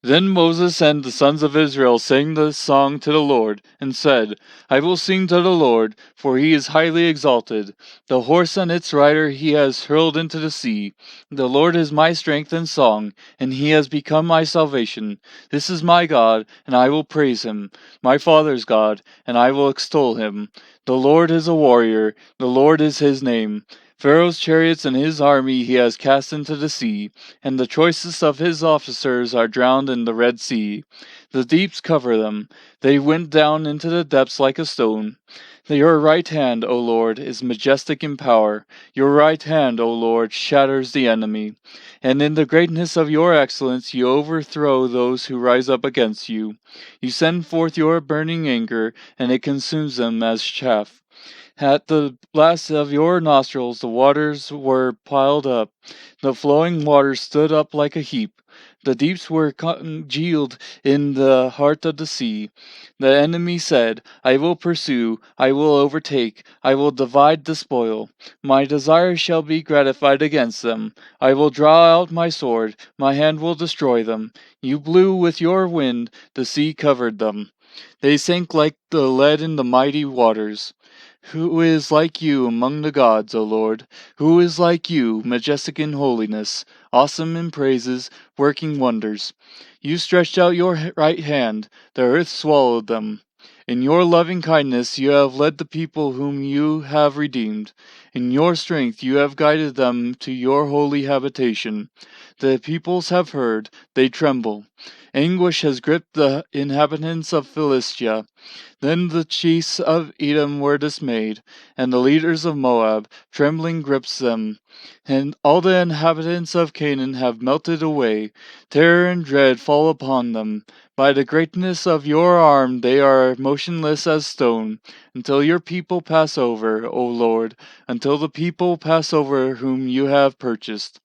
Then Moses and the sons of Israel sang the song to the Lord, and said, I will sing to the Lord, for he is highly exalted. The horse and its rider he has hurled into the sea. The Lord is my strength and song, and he has become my salvation. This is my God, and I will praise him, my father's God, and I will extol him. The Lord is a warrior, the Lord is his name. Pharaoh's chariots and his army he has cast into the sea, and the choicest of his officers are drowned in the Red Sea. The deeps cover them. They went down into the depths like a stone. Your right hand, O Lord, is majestic in power. Your right hand, O Lord, shatters the enemy. And in the greatness of your excellence you overthrow those who rise up against you. You send forth your burning anger, and it consumes them as chaff. At the blast of your nostrils the waters were piled up, the flowing waters stood up like a heap. The deeps were congealed in the heart of the sea. The enemy said, I will pursue, I will overtake, I will divide the spoil. My desire shall be gratified against them. I will draw out my sword, my hand will destroy them. You blew with your wind, the sea covered them. They sank like the lead in the mighty waters. Who is like you among the gods, O Lord? Who is like you, majestic in holiness, awesome in praises, working wonders? You stretched out your right hand, the earth swallowed them. In your loving kindness you have led the people whom you have redeemed. In your strength you have guided them to your holy habitation. The peoples have heard, they tremble. Anguish has gripped the inhabitants of Philistia. Then the chiefs of Edom were dismayed, and the leaders of Moab, trembling grips them. And all the inhabitants of Canaan have melted away. Terror and dread fall upon them. By the greatness of your arm they are motionless as stone, until your people pass over, O Lord, until the people pass over whom you have purchased.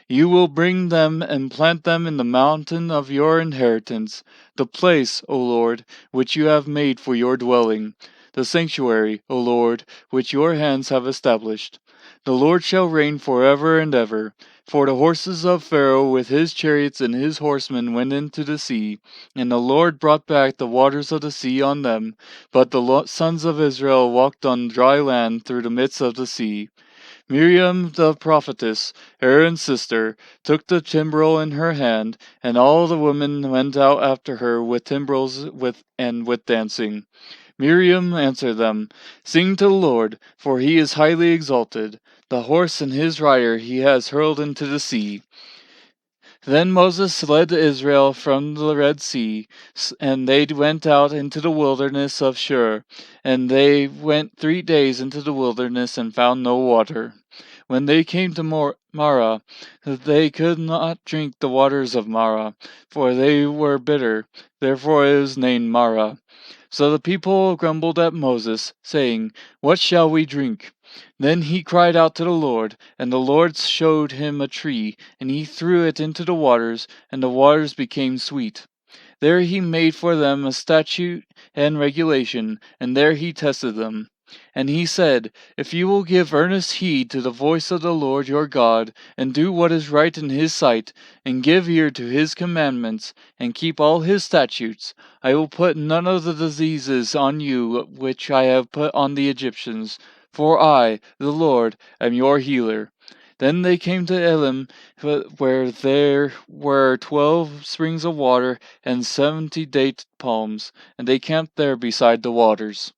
You will bring them and plant them in the mountain of your inheritance, the place, O Lord, which you have made for your dwelling, the sanctuary, O Lord, which your hands have established. The Lord shall reign forever and ever. For the horses of Pharaoh with his chariots and his horsemen went into the sea, and the Lord brought back the waters of the sea on them, but the sons of Israel walked on dry land through the midst of the sea. Miriam the prophetess, Aaron's sister, took the timbrel in her hand, and all the women went out after her with timbrels with dancing. Miriam answered them, Sing to the Lord, for he is highly exalted. The horse and his rider he has hurled into the sea. Then Moses led Israel from the Red Sea, and they went out into the wilderness of Shur. And they went 3 days into the wilderness and found no water. When they came to Marah, they could not drink the waters of Marah, for they were bitter. Therefore it was named Marah. So the people grumbled at Moses, saying, What shall we drink? Then he cried out to the Lord, and the Lord showed him a tree, and he threw it into the waters, and the waters became sweet. There he made for them a statute and regulation, and there he tested them. And he said, If you will give earnest heed to the voice of the Lord your God, and do what is right in his sight, and give ear to his commandments, and keep all his statutes, I will put none of the diseases on you which I have put on the Egyptians, for I, the Lord, am your healer. Then they came to Elim, where there were 12 springs of water and 70 date palms, and they camped there beside the waters.